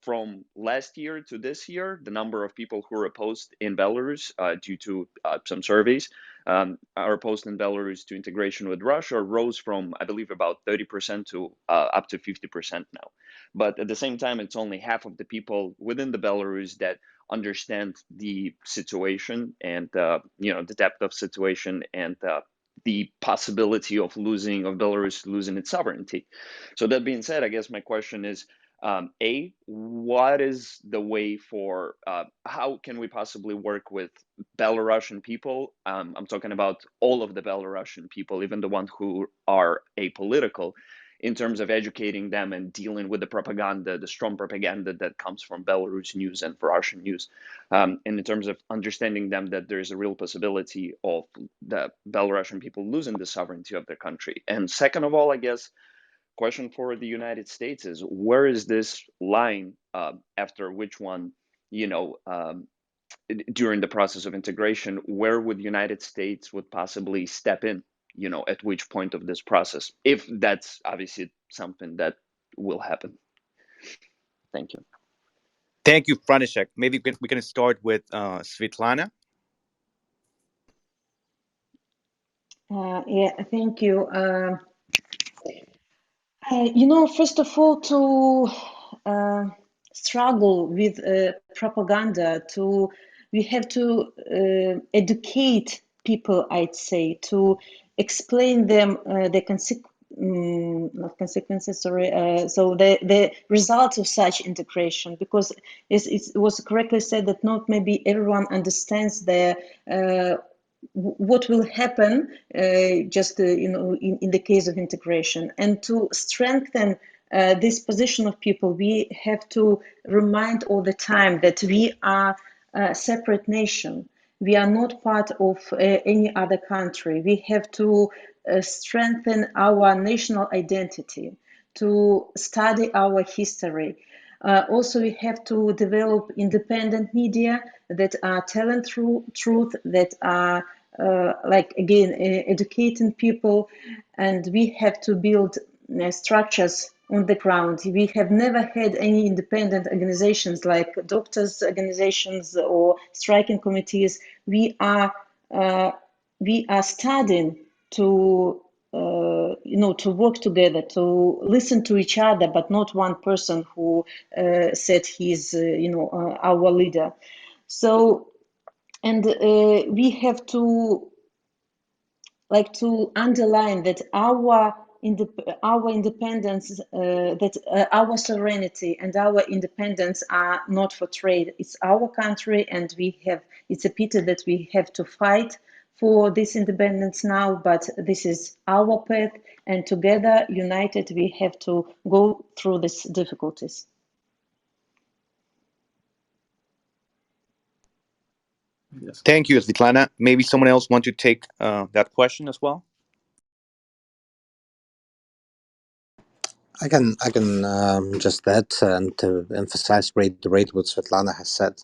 [SPEAKER 9] From last year to this year, the number of people who are opposed in Belarus, due to some surveys, are opposed in Belarus to integration with Russia rose from, I believe, about 30% to up to 50% now. But at the same time, it's only half of the people within the Belarus that understand the situation and the depth of situation and the possibility of Belarus losing its sovereignty. So that being said, I guess my question is, what is the way for how can we possibly work with Belarusian people? I'm talking about all of the Belarusian people, even the ones who are apolitical, in terms of educating them and dealing with the propaganda, the strong propaganda that comes from Belarus news and Russian news, and in terms of understanding them that there is a real possibility of the Belarusian people losing the sovereignty of their country. And second of all, I guess, question for the United States is, where is this line after which one, during the process of integration, where would the United States would possibly step in, at which point of this process, if that's obviously something that will happen. Thank you.
[SPEAKER 2] Thank you, František. Maybe we can start with Svetlana.
[SPEAKER 3] Thank you. First of all, to struggle with propaganda, we have to educate people, I'd say, to explain them the the results of such integration, because it was correctly said that not maybe everyone understands what will happen in the case of integration, and to strengthen this position of people, we have to remind all the time that we are a separate nation. We are not part of any other country. We have to strengthen our national identity, to study our history. Also, we have to develop independent media that are telling truth, that are educating people, and we have to build structures on the ground. We have never had any independent organizations like doctors' organizations or striking committees. We are studying to to work together, to listen to each other, but not one person who said he's our leader. So, and we have to underline that our independence, our sovereignty and our independence are not for trade. It's our country, and it's a pity that we have to fight for this independence now, but this is our path, and together, united, we have to go through these difficulties.
[SPEAKER 2] Thank you, Svetlana. Maybe someone else want to take that question as well?
[SPEAKER 7] I can just add and to emphasize, reiterate what Svetlana has said.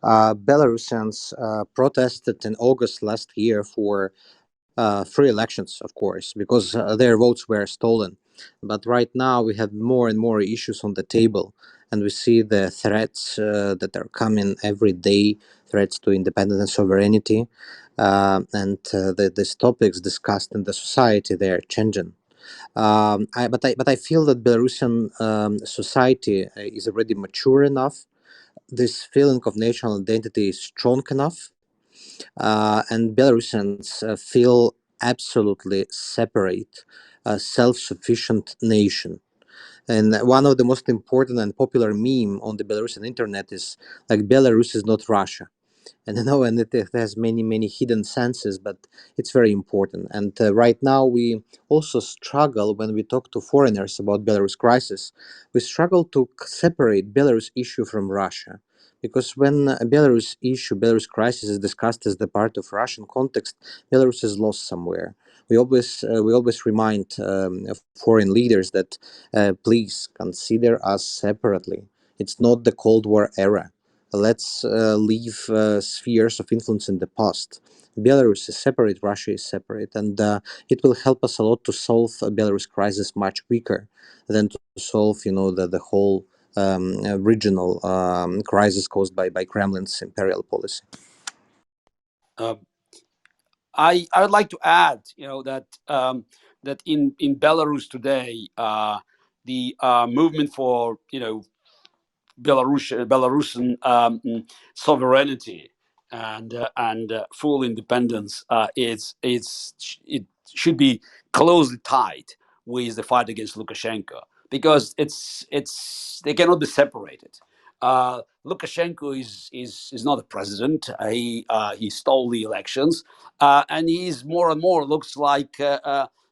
[SPEAKER 7] Belarusians protested in August last year for free elections, of course, because their votes were stolen. But right now we have more and more issues on the table, and we see the threats that are coming every day, threats to independence and sovereignty, and these topics discussed in the society, they are changing. But I feel that Belarusian society is already mature enough. This feeling of national identity is strong enough, and Belarusians feel absolutely separate, self-sufficient nation. And one of the most important and popular meme on the Belarusian internet is like Belarus is not Russia. And and it has many hidden senses, but it's very important. And right now we also struggle when we talk to foreigners about Belarus crisis. We struggle to separate Belarus issue from Russia, because when a Belarus issue, Belarus crisis is discussed as the part of Russian context, Belarus is lost somewhere. We always remind foreign leaders that please consider us separately. It's not the Cold War era. Let's leave spheres of influence in the past. Belarus is separate, Russia is separate, and it will help us a lot to solve a Belarus crisis much quicker than to solve, the whole regional crisis caused by Kremlin's imperial policy.
[SPEAKER 4] I would like to add, that that in Belarus today, the movement for Belarusian sovereignty and full independence it should be closely tied with the fight against Lukashenko, because they cannot be separated. Lukashenko is not a president. He stole the elections, and he's more and more looks like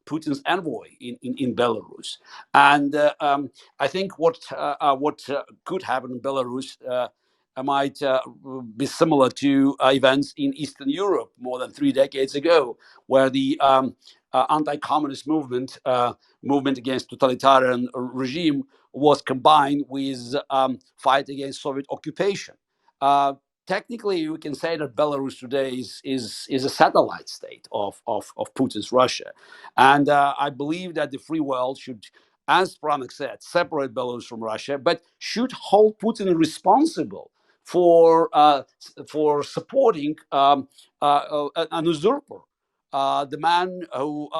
[SPEAKER 4] Putin's envoy in Belarus. And I think what could happen in Belarus might be similar to events in Eastern Europe more than 3 decades ago, where the anti-communist movement against totalitarian regime was combined with fight against Soviet occupation. Technically, we can say that Belarus today is a satellite state of Putin's Russia, and I believe that the free world should, as Pramek said, separate Belarus from Russia, but should hold Putin responsible for supporting an usurper, the man who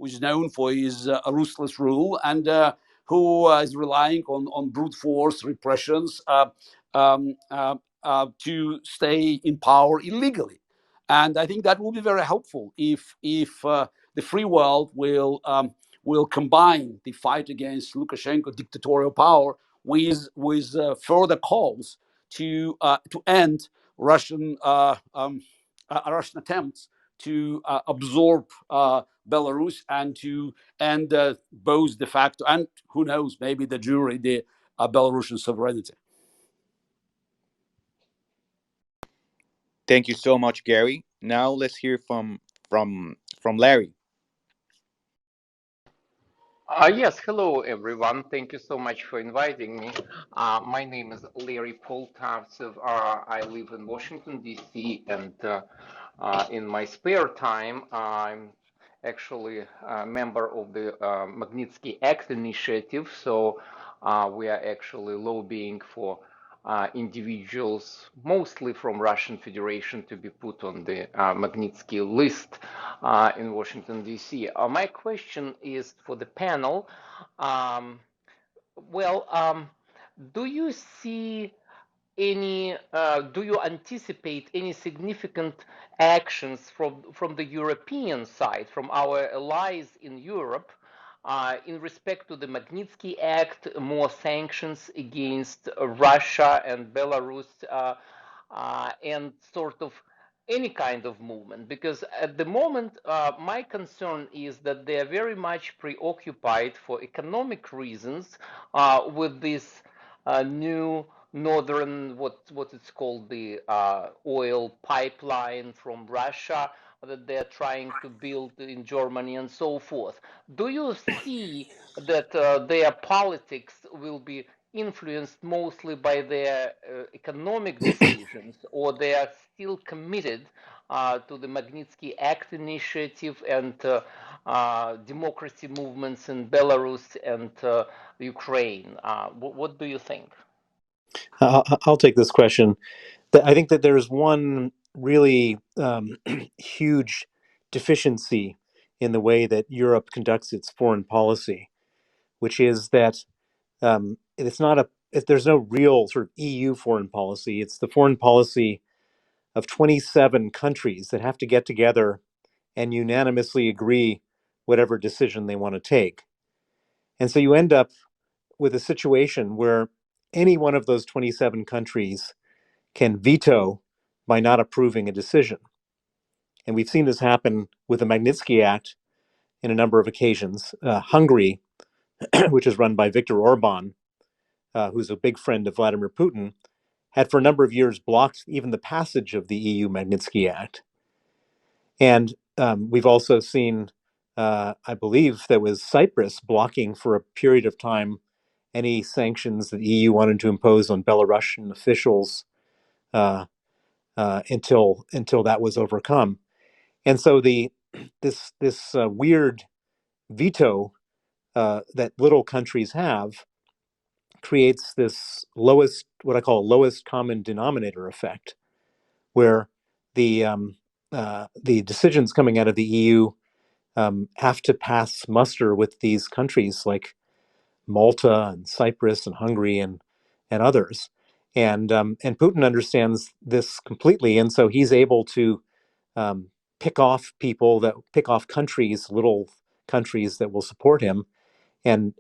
[SPEAKER 4] is known for his ruthless rule and who is relying on brute force repressions to stay in power illegally. And I think that will be very helpful if the free world will combine the fight against Lukashenko dictatorial power with further calls to end Russian attempts to absorb Belarus and to end both de facto and, who knows, maybe de jure, the Belarusian sovereignty.
[SPEAKER 2] Thank you so much, Garry. Now let's hear from Larry.
[SPEAKER 10] Yes, hello everyone. Thank you so much for inviting me. My name is Larry Poltavtsev. I live in Washington, D.C., and in my spare time, I'm actually a member of the Magnitsky Act initiative. So we are actually lobbying for individuals, mostly from Russian Federation, to be put on the Magnitsky list in Washington, D.C. My question is for the panel. Um, do you see any, do you anticipate any significant actions from the European side, from our allies in Europe, in respect to the Magnitsky Act, more sanctions against Russia and Belarus, and sort of any kind of movement? Because at the moment, my concern is that they are very much preoccupied for economic reasons with this new northern, what it's called, the oil pipeline from Russia that they're trying to build in Germany and so forth. Do you see that their politics will be influenced mostly by their economic decisions, or they are still committed to the Magnitsky Act initiative and democracy movements in Belarus and Ukraine? What do you think?
[SPEAKER 6] I'll take this question. I think that there's one really huge deficiency in the way that Europe conducts its foreign policy, which is that there's no real sort of EU foreign policy. It's the foreign policy of 27 countries that have to get together and unanimously agree whatever decision they want to take. And so you end up with a situation where any one of those 27 countries can veto by not approving a decision. And we've seen this happen with the Magnitsky Act in a number of occasions. Hungary, which is run by Viktor Orban, who's a big friend of Vladimir Putin, had for a number of years blocked even the passage of the EU Magnitsky Act. And we've also seen, I believe, there was Cyprus blocking for a period of time any sanctions that the EU wanted to impose on Belarusian officials until that was overcome. And so this weird veto that little countries have creates this what I call lowest common denominator effect, where the decisions coming out of the EU have to pass muster with these countries like Malta and Cyprus and Hungary and others, and Putin understands this completely, and so he's able to pick off countries, little countries that will support him, and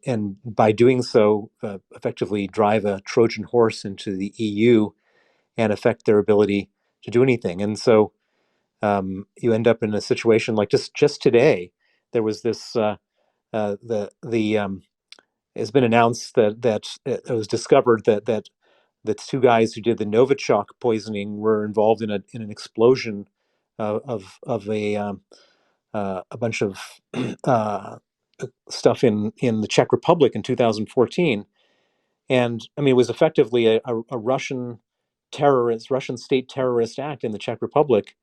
[SPEAKER 6] by doing so, effectively drive a Trojan horse into the EU and affect their ability to do anything. And so you end up in a situation like just today, there was this it's been announced that it was discovered that the two guys who did the Novichok poisoning were involved in an explosion of a bunch of stuff in the Czech Republic in 2014, and I mean it was effectively a Russian state terrorist act in the Czech Republic,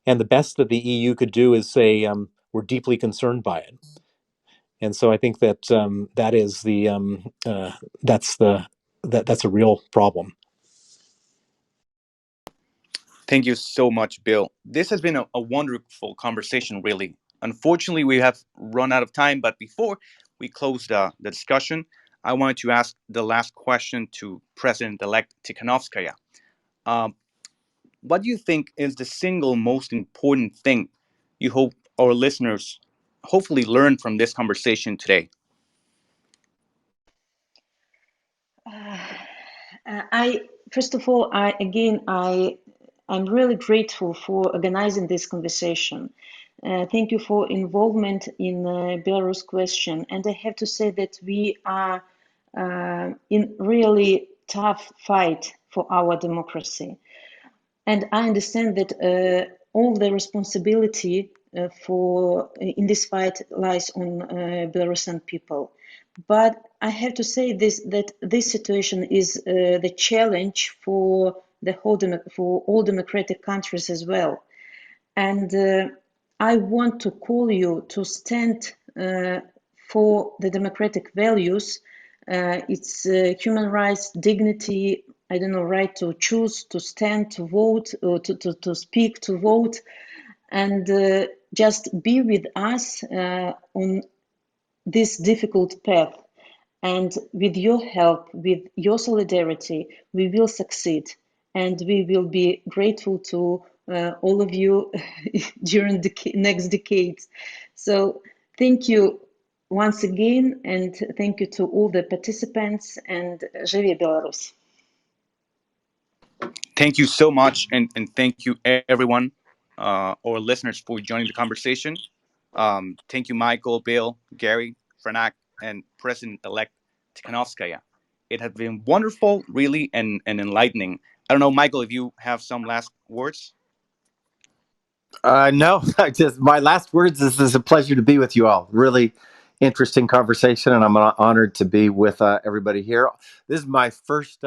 [SPEAKER 6] and the best that the EU could do is say we're deeply concerned by it. And so I think that that's a real problem.
[SPEAKER 2] Thank you so much, Bill. This has been a wonderful conversation, really. Unfortunately, we have run out of time, but before we close the discussion, I wanted to ask the last question to President-elect Tikhanovskaya. What do you think is the single most important thing you hope our listeners hopefully learn from this conversation today?
[SPEAKER 3] First of all, I I'm really grateful for organizing this conversation. Thank you for involvement in Belarus question. And I have to say that we are in really tough fight for our democracy. And I understand that all the responsibility for in this fight lies on Belarusian people. But I have to say that this situation is the challenge for for all democratic countries as well. And I want to call you to stand for the democratic values. It's human rights, dignity, I don't know, right to choose, to stand, to vote, or to speak, to vote, and just be with us on this difficult path. And with your help, with your solidarity, we will succeed. And we will be grateful to all of you during the next decades. So thank you once again, and thank you to all the participants, and Живи Belarus.
[SPEAKER 2] Thank you so much, and thank you everyone, our listeners, for joining the conversation. Thank you, Michael, Bill, Garry, Franak, and President-elect Tikhanovskaya. It has been wonderful, really, and enlightening. I don't know, Michael, if you have some last words.
[SPEAKER 5] No, just my last words is it's a pleasure to be with you all. Really interesting conversation, and I'm honored to be with everybody here. This is my first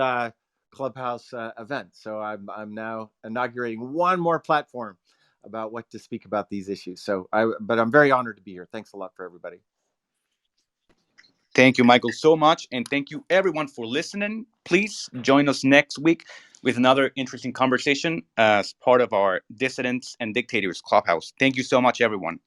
[SPEAKER 5] Clubhouse event, so I'm now inaugurating one more platform about what to speak about these issues. But I'm very honored to be here. Thanks a lot for everybody.
[SPEAKER 2] Thank you, Michael, so much. And thank you, everyone, for listening. Please join us next week with another interesting conversation as part of our Dissidents and Dictators Clubhouse. Thank you so much, everyone.